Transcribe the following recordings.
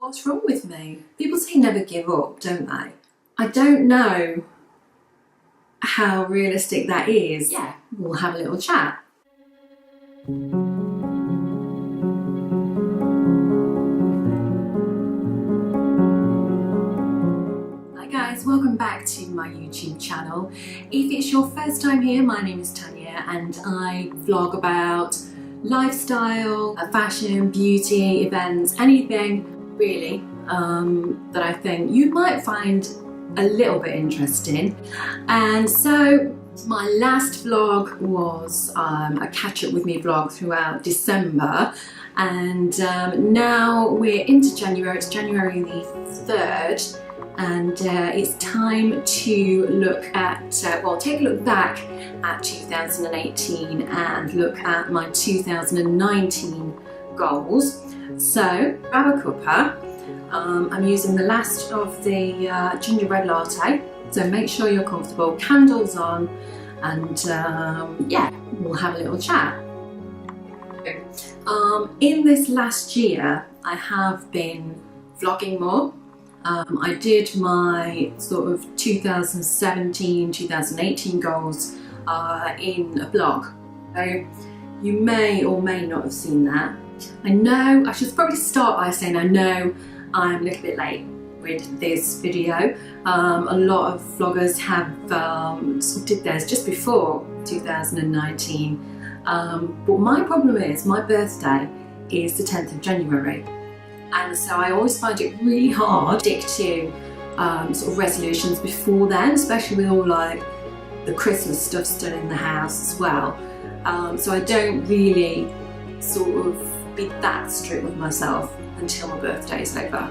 What's wrong with me? People say never give up, don't they? I don't know how realistic that is. Yeah, we'll have a little chat. Hi guys, welcome back to my YouTube channel. If it's your first time here, my name is Tanya and I vlog about lifestyle, fashion, beauty, events, anything really that I think you might find a little bit interesting. And so my last vlog was a catch up with me vlog throughout December, and now we're into January. It's January the 3rd, and it's time to look at, take a look back at 2018 and look at my 2019 goals. So grab a cuppa. I'm using the last of the gingerbread latte, so make sure you're comfortable, candles on, and yeah, we'll have a little chat. In this last year, I have been vlogging more. I did my sort of 2017-2018 goals in a blog, so you may or may not have seen that. I know, I should probably start by saying I know I'm a little bit late with this video. A lot of vloggers have sort of did theirs just before 2019, but my problem is my birthday is the 10th of January, and so I always find it really hard to stick to sort of resolutions before then, especially with all like the Christmas stuff still in the house as well. So I don't really sort of be that strict with myself until my birthday is over,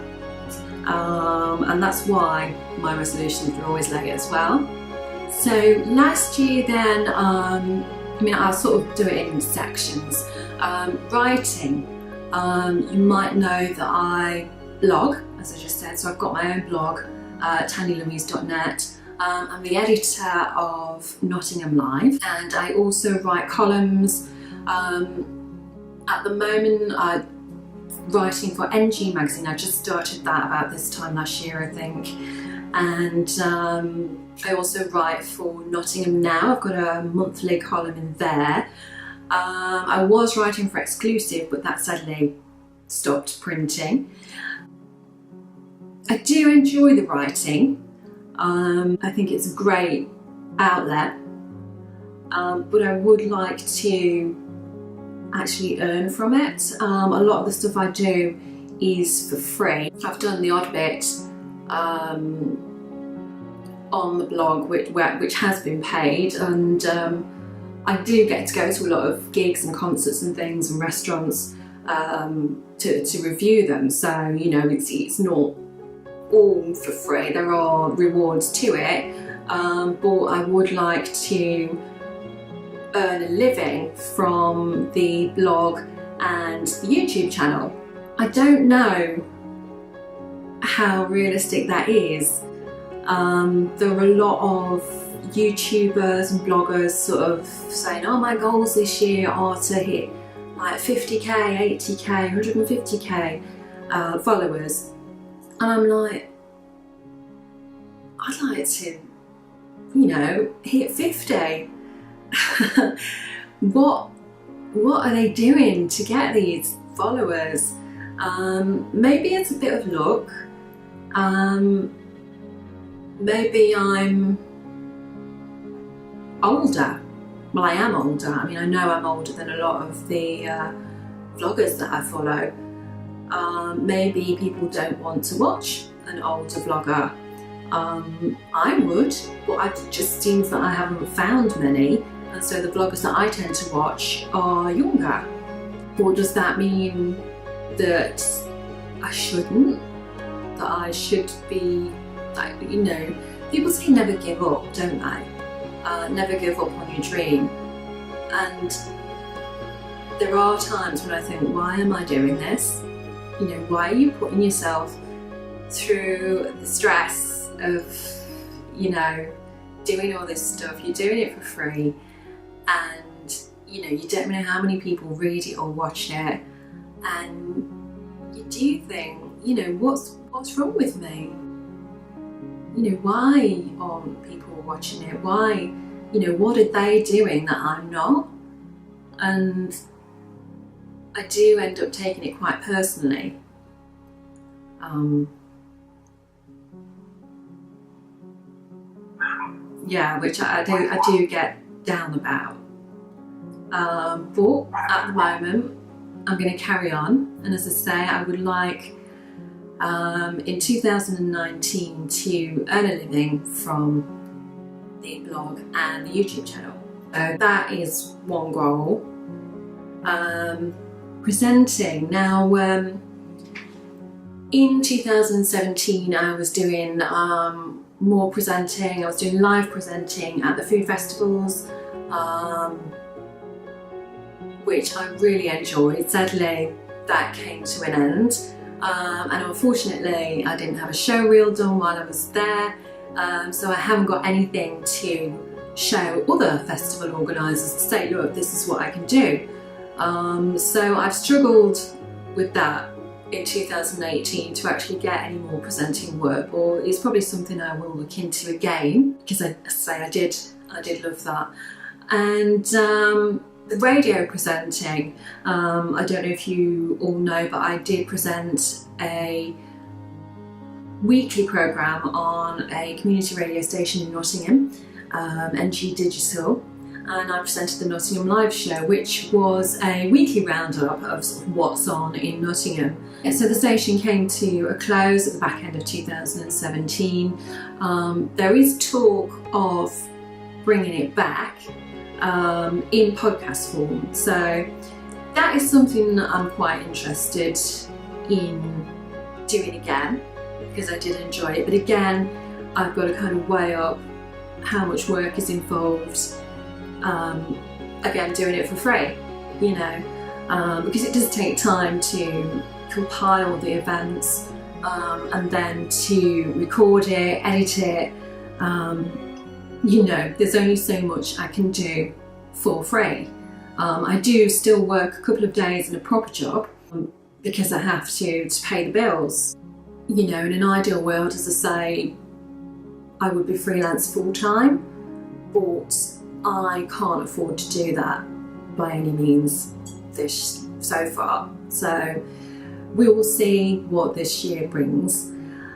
and that's why my resolutions are always late as well. So last year then, I mean, I'll sort of do it in sections. Writing, you might know that I blog, as I just said, so I've got my own blog, TanyaLouise.net. I'm the editor of Nottingham Live, and I also write columns. At the moment, I'm writing for NG magazine. I just started that about this time last year, I think. And I also write for Nottingham Now. I've got a monthly column in there. I was writing for Exclusive, but that sadly stopped printing. I do enjoy the writing. I think it's a great outlet, but I would like to actually earn from it. A lot of the stuff I do is for free. I've done the odd bit on the blog which has been paid, and I do get to go to a lot of gigs and concerts and things and restaurants to review them, so you know it's not all for free. There are rewards to it, but I would like to earn a living from the blog and the YouTube channel. I don't know how realistic that is. There are a lot of YouTubers and bloggers sort of saying, oh, my goals this year are to hit like 50k, 80k, 150k followers. And I'm like, I'd like to, you know, hit 50. What are they doing to get these followers? Maybe it's a bit of luck. Maybe I'm older. Well, I am older. I mean, I know I'm older than a lot of the vloggers that I follow. Maybe people don't want to watch an older vlogger. I would, but it just seems that I haven't found many, and so the vloggers that I tend to watch are younger. Or does that mean that I shouldn't? That I should be, like, you know, people say never give up, don't they? Never give up on your dream. And there are times when I think, why am I doing this? You know, why are you putting yourself through the stress of, you know, doing all this stuff? You're doing it for free, and you know, you don't know how many people read it or watch it, and you do think, you know, what's wrong with me? You know, why aren't people watching it? Why, you know, what are they doing that I'm not? And I do end up taking it quite personally. Yeah, which I do get down about. But at the moment, I'm going to carry on. And as I say, I would like in 2019 to earn a living from the blog and the YouTube channel. So that is one goal. Presenting. Now, in 2017, I was doing more presenting. I was doing live presenting at the food festivals, which I really enjoyed. Sadly, that came to an end. And unfortunately, I didn't have a show reel done while I was there, so I haven't got anything to show other festival organisers to say, look, this is what I can do. So I've struggled with that in 2018 to actually get any more presenting work, or it's probably something I will look into again, because I did love that. And the radio presenting, I don't know if you all know, but I did present a weekly programme on a community radio station in Nottingham, NG Digital, and I presented the Nottingham Live Show, which was a weekly roundup of sort of what's on in Nottingham. And so the station came to a close at the back end of 2017. There is talk of bringing it back in podcast form, so that is something that I'm quite interested in doing again, because I did enjoy it. But again, I've got to kind of weigh up how much work is involved. Again, doing it for free, you know, because it does take time to compile the events and then to record it, edit it. You know, there's only so much I can do for free. I do still work a couple of days in a proper job because I have to pay the bills. You know, in an ideal world, as I say, I would be freelance full time, but I can't afford to do that by any means so far. So we will see what this year brings.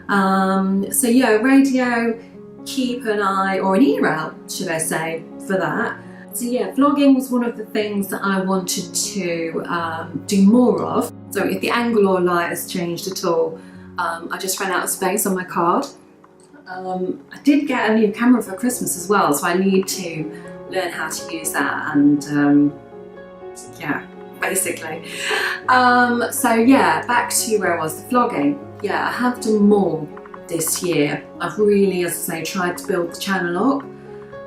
So yeah, radio, keep an eye, or an ear out, should I say, for that. So yeah, vlogging was one of the things that I wanted to do more of. So if the angle or light has changed at all, I just ran out of space on my card. I did get a new camera for Christmas as well, so I need to learn how to use that, and yeah, basically. So yeah, back to where I was, the vlogging. Yeah, I have done more this year. I've really, as I say, tried to build the channel up,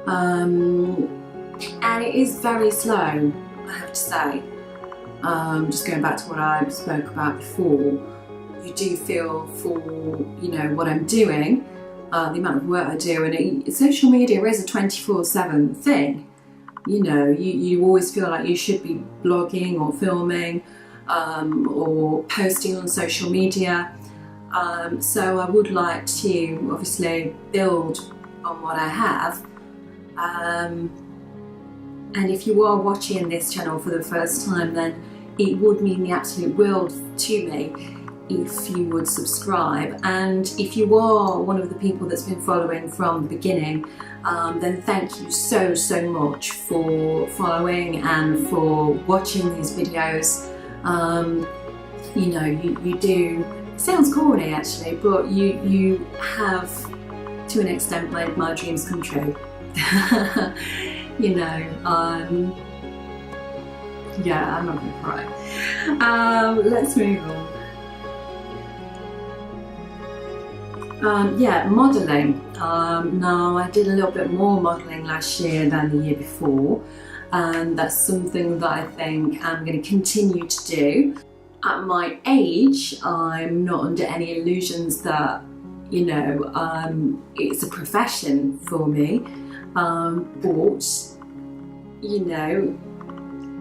and it is very slow, I have to say. Just going back to what I spoke about before, you do feel for, you know, what I'm doing, the amount of work I do, and social media is a 24/7 thing. You know, you always feel like you should be blogging or filming or posting on social media. So I would like to obviously build on what I have. And if you are watching this channel for the first time, then it would mean the absolute world to me if you would subscribe. And if you are one of the people that's been following from the beginning, then thank you so much for following and for watching these videos. You know, you do, it sounds corny actually, but you have to an extent made my dreams come true. You know, yeah, I'm not gonna cry. Let's move on. Yeah, modelling. Now, I did a little bit more modelling last year than the year before, and that's something that I think I'm going to continue to do. At my age, I'm not under any illusions that, you know, it's a profession for me, but, you know,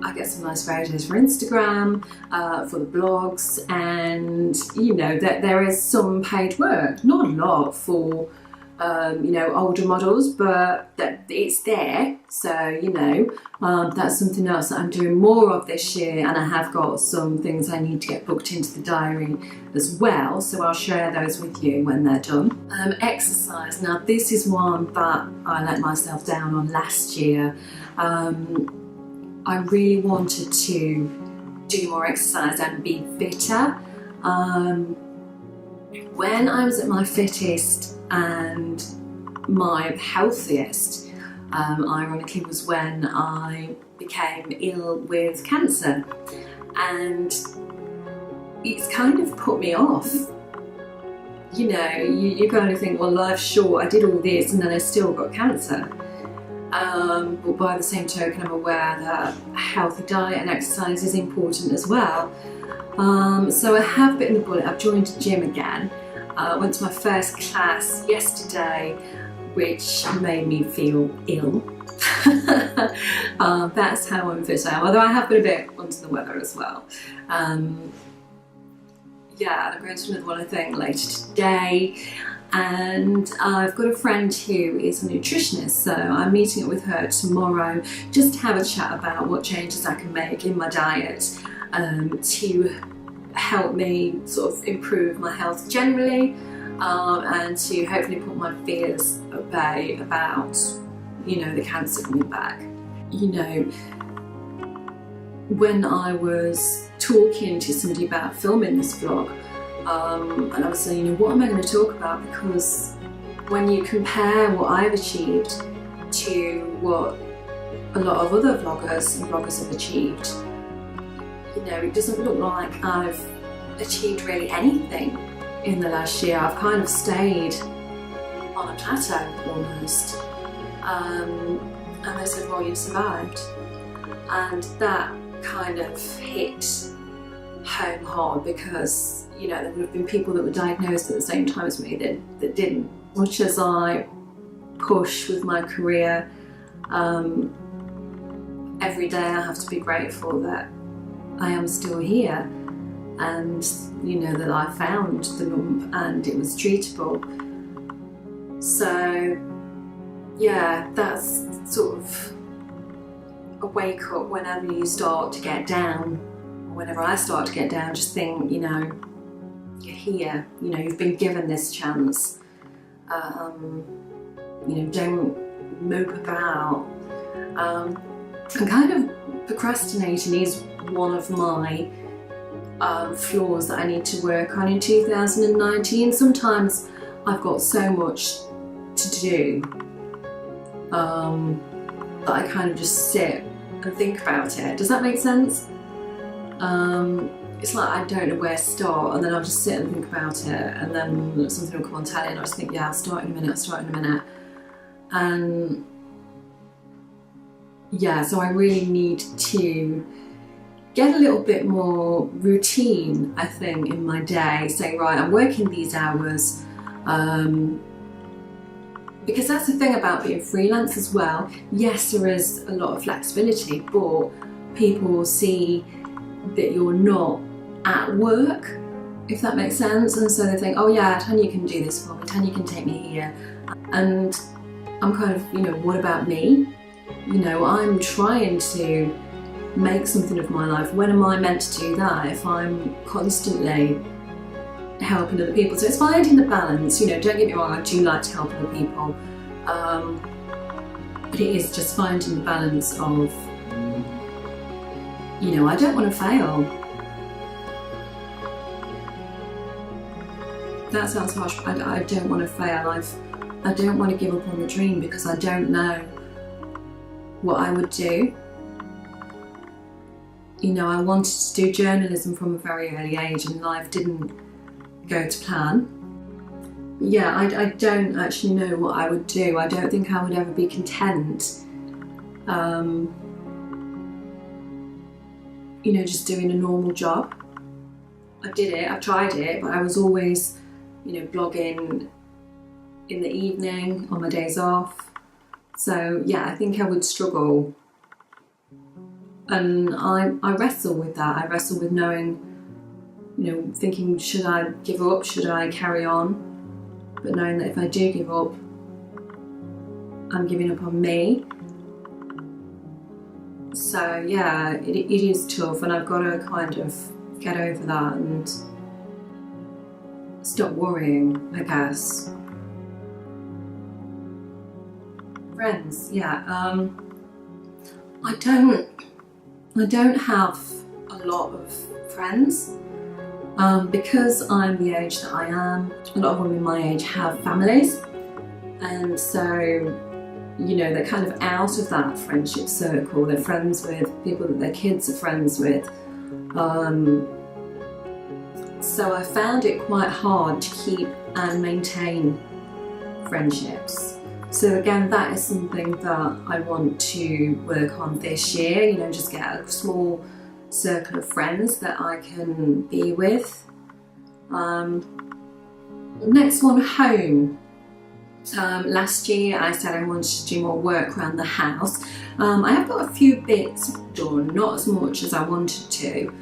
I get some nice photos for Instagram, for the blogs, and you know that there is some paid work, not a lot for you know, older models, but that it's there. So you know, that's something else that I'm doing more of this year, and I have got some things I need to get booked into the diary as well. So I'll share those with you when they're done. Exercise. Now this is one that I let myself down on last year. I really wanted to do more exercise and be fitter. When I was at my fittest and my healthiest, ironically, was when I became ill with cancer, and it's kind of put me off. You know, you kind of think, well, life's short, I did all this and then I still got cancer. But by the same token, I'm aware that a healthy diet and exercise is important as well. So I have bitten the bullet. I've joined a gym again. Went to my first class yesterday, which made me feel ill. That's how unfit I am, although I have been a bit under the weather as well. Yeah, I'm going to another one I think later today. And I've got a friend who is a nutritionist, so I'm meeting up with her tomorrow just to have a chat about what changes I can make in my diet to help me sort of improve my health generally, and to hopefully put my fears at bay about, you know, the cancer coming back. You know, when I was talking to somebody about filming this vlog, and I was saying, you know, what am I going to talk about? Because when you compare what I've achieved to what a lot of other vloggers and bloggers have achieved, you know, it doesn't look like I've achieved really anything in the last year. I've kind of stayed on a plateau almost. And they said, well, you've survived. And that kind of hit home hard, because, you know, there would have been people that were diagnosed at the same time as me that didn't. Much as I push with my career, every day I have to be grateful that I am still here, and you know that I found the lump and it was treatable. So yeah, that's sort of a wake up whenever you start to get down, or whenever I start to get down. Just think, you know, you're here, you know, you've been given this chance. You know, don't mope about. And kind of procrastinating is one of my flaws that I need to work on in 2019. Sometimes I've got so much to do that I kind of just sit and think about it. Does that make sense? It's like I don't know where to start, and then I'll just sit and think about it, and then something will come on telly and I'll just think, yeah, I'll start in a minute. And yeah, so I really need to get a little bit more routine, I think, in my day. Say, right, I'm working these hours, because that's the thing about being freelance as well. Yes, there is a lot of flexibility, but people will see that you're not at work, if that makes sense, and so they think, oh yeah, Tanya can do this for me, Tanya can take me here. And I'm kind of, you know, what about me? You know, I'm trying to make something of my life. When am I meant to do that if I'm constantly helping other people? So it's finding the balance. You know, don't get me wrong, I do like to help other people, but it is just finding the balance of, you know, I don't want to fail. That sounds harsh, but I don't want to fail. I don't want to give up on the dream, because I don't know what I would do. You know, I wanted to do journalism from a very early age, and life didn't go to plan. Yeah, I don't actually know what I would do. I don't think I would ever be content, you know, just doing a normal job. I did it, I tried it, but I was always, you know, blogging in the evening, on my days off. So yeah, I think I would struggle And I wrestle with that. I wrestle with knowing, thinking, should I give up? Should I carry on? But knowing that if I do give up, I'm giving up on me. So yeah, it is tough, and I've got to kind of get over that and stop worrying, I guess. Friends, yeah. I don't have a lot of friends because I'm the age that I am. A lot of women my age have families, and so they're kind of out of that friendship circle. They're friends with people that their kids are friends with. So I found it quite hard to keep and maintain friendships. So again, that is something that I want to work on this year, just get a small circle of friends that I can be with. Next one, home. Last year I said I wanted to do more work around the house. I have got a few bits done, not as much as I wanted to.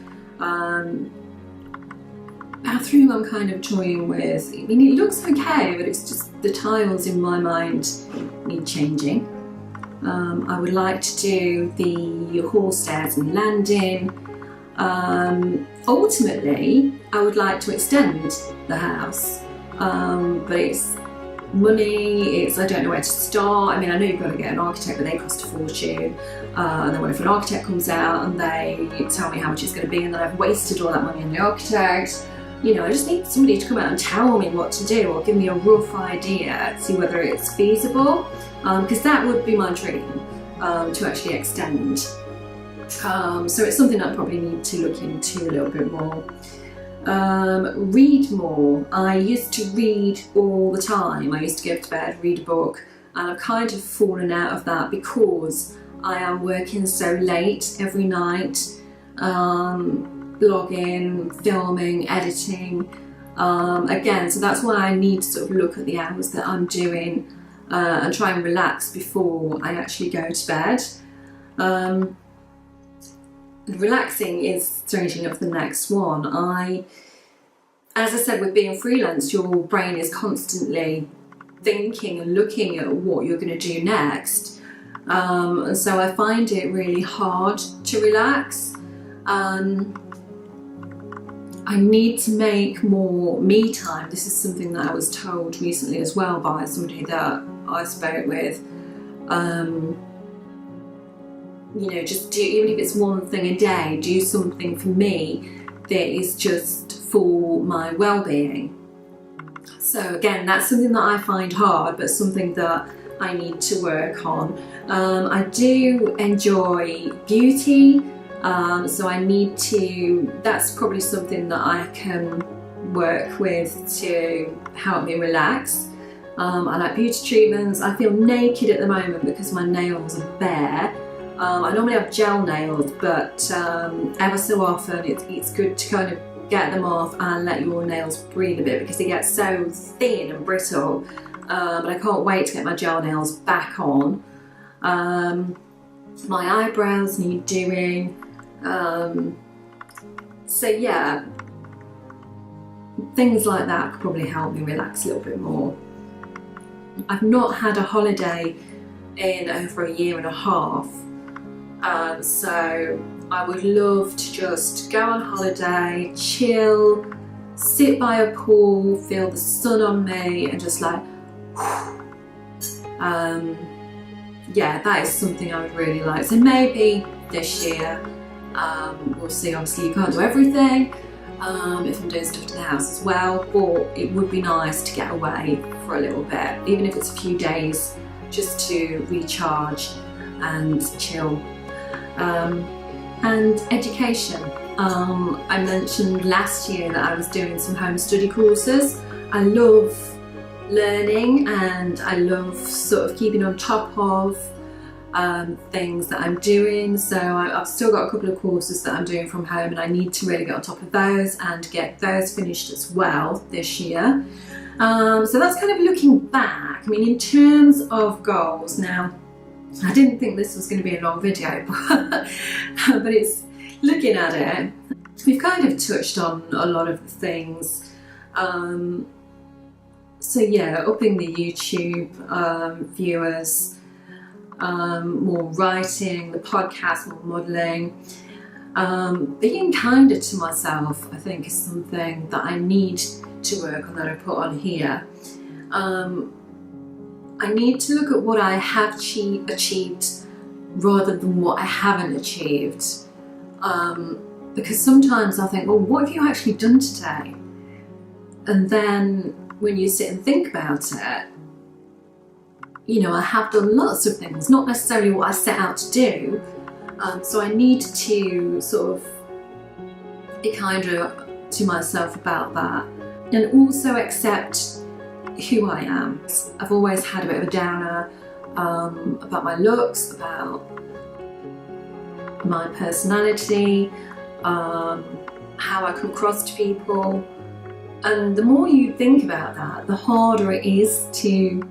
Bathroom I'm kind of toying with. I mean, it looks okay, but it's just the tiles in my mind need changing. I would like to do the hall stairs and landing. Ultimately, I would like to extend the house, but it's money, I don't know where to start. I mean, I know you've got to get an architect, but they cost a fortune. And then what if an architect comes out and they tell me how much it's going to be, and then I've wasted all that money on the architect? I just need somebody to come out and tell me what to do, or give me a rough idea, see whether it's feasible, because that would be my dream, to actually extend. So it's something I probably need to look into a little bit more. Read more. I used to read all the time. I used to go to bed, read a book, and I've kind of fallen out of that because I am working so late every night, blogging, filming, editing, again, so that's why I need to sort of look at the hours that I'm doing and try and relax before I actually go to bed. Relaxing is strangely enough the next one. As I said, with being freelance, your brain is constantly thinking and looking at what you're going to do next, and so I find it really hard to relax. I need to make more me time. This is something that I was told recently as well by somebody that I spoke with. Just do, even if it's one thing a day, do something for me that is just for my well-being. So again, that's something that I find hard, but something that I need to work on. I do enjoy beauty. So I need to, that's probably something that I can work with to help me relax. I like beauty treatments. I feel naked at the moment because my nails are bare. I normally have gel nails, but ever so often it's good to kind of get them off and let your nails breathe a bit because they get so thin and brittle. But I can't wait to get my gel nails back on. My eyebrows need doing. So yeah, things like that could probably help me relax a little bit more. I've not had a holiday in over a year and a half, so I would love to just go on holiday, chill, sit by a pool, feel the sun on me, and just like yeah, that is something I would really like. So maybe this year. We'll see. Obviously you can't do everything if I'm doing stuff to the house as well, but it would be nice to get away for a little bit, even if it's a few days, just to recharge and chill. And education. I mentioned last year that I was doing some home study courses. I love learning and I love sort of keeping on top of things that I'm doing, so I've still got a couple of courses that I'm doing from home and I need to really get on top of those and get those finished as well this year. So that's kind of looking back. I mean, in terms of goals now, I didn't think this was going to be a long video, but it's looking at it. We've kind of touched on a lot of the things. So yeah, upping the YouTube viewers, more writing, the podcast, more modelling. Being kinder to myself, I think, is something that I need to work on, that I put on here. I need to look at what I have achieved rather than what I haven't achieved. Because sometimes I think, well, what have you actually done today? And then when you sit and think about it, you know, I have done lots of things, not necessarily what I set out to do. So I need to sort of be kinder to myself about that, and also accept who I am. I've always had a bit of a downer about my looks, about my personality, how I come across to people. And the more you think about that, the harder it is to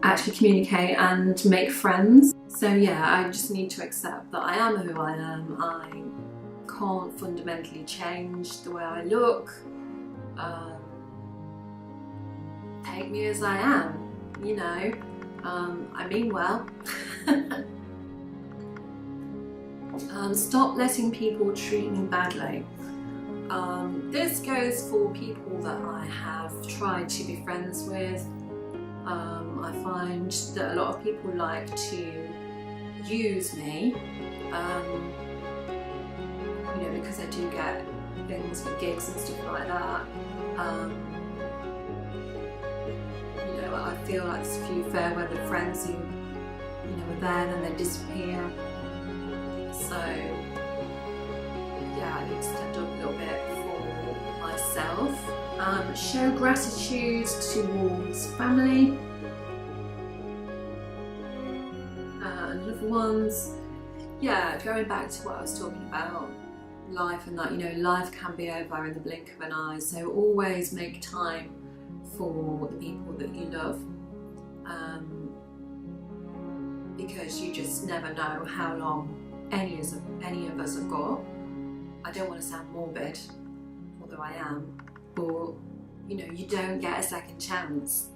actually communicate and make friends. So yeah, I just need to accept that I am who I am. I can't fundamentally change the way I look. Take me as I am, you know. I mean well. Stop letting people treat me badly. This goes for people that I have tried to be friends with. I find that a lot of people like to use me, you know, because I do get things for gigs and stuff like that. You know, I feel like there's a few fair weather friends who, you know, are there and then they disappear. So yeah, I need to stand up a little bit for myself. Show gratitude towards family and loved ones. Yeah, going back to what I was talking about, life, and that, you know, life can be over in the blink of an eye. So always make time for the people that you love, because you just never know how long any of us have got. I don't want to sound morbid, although I am, but you know, you don't get a second chance.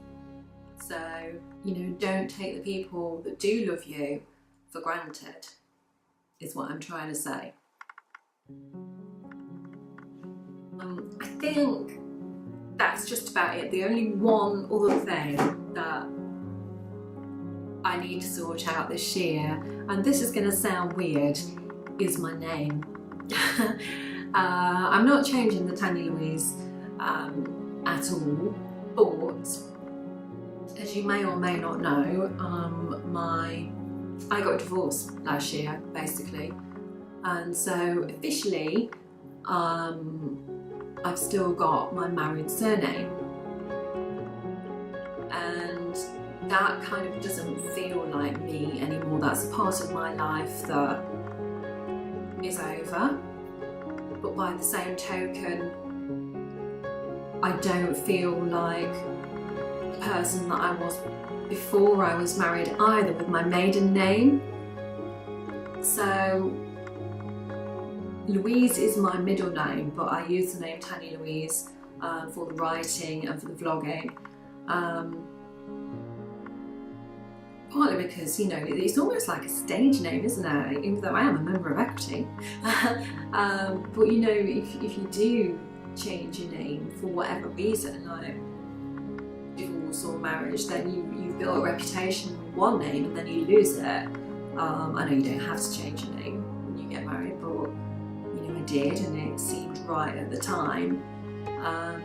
So, you know, don't take the people that do love you for granted, is what I'm trying to say. I think that's just about it. The only one other thing that I need to sort out this year, and this is going to sound weird, is my name. I'm not changing the Tanya Louise at all, but as you may or may not know, I got a divorce last year, basically, and so officially I've still got my married surname, and that kind of doesn't feel like me anymore. That's a part of my life that is over, but by the same token, I don't feel like the person that I was before I was married either, with my maiden name. So Louise is my middle name, but I use the name Tanya Louise for the writing and for the vlogging. Partly because, you know, it's almost like a stage name, isn't it? Even though I am a member of Equity. But you know, if you do change your name for whatever reason, like divorce or marriage, then you've built a reputation with one name and then you lose it. I know you don't have to change your name when you get married, but you know, I did, and it seemed right at the time.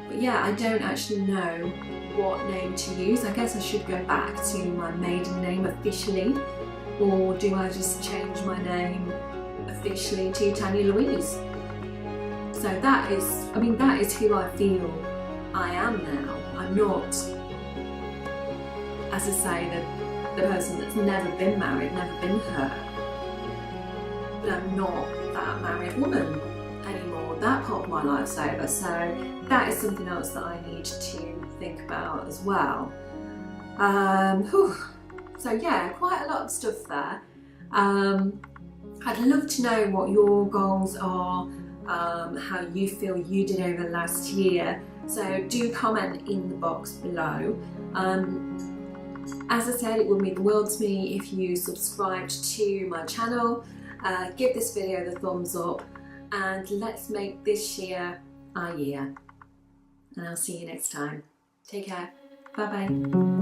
But yeah, I don't actually know what name to use. I guess I should go back to my maiden name officially, or do I just change my name officially to Tanya Louise? So that is who I feel I am now. I'm not, as I say, the person that's never been married, never been hurt. But I'm not that married woman anymore. That part of my life's over. So that is something else that I need to think about as well. So yeah, quite a lot of stuff there. I'd love to know what your goals are, how you feel you did over the last year. So do comment in the box below. As I said, it would mean the world to me if you subscribed to my channel, give this video the thumbs up, and let's make this year our year. And I'll see you next time. Take care. Bye bye.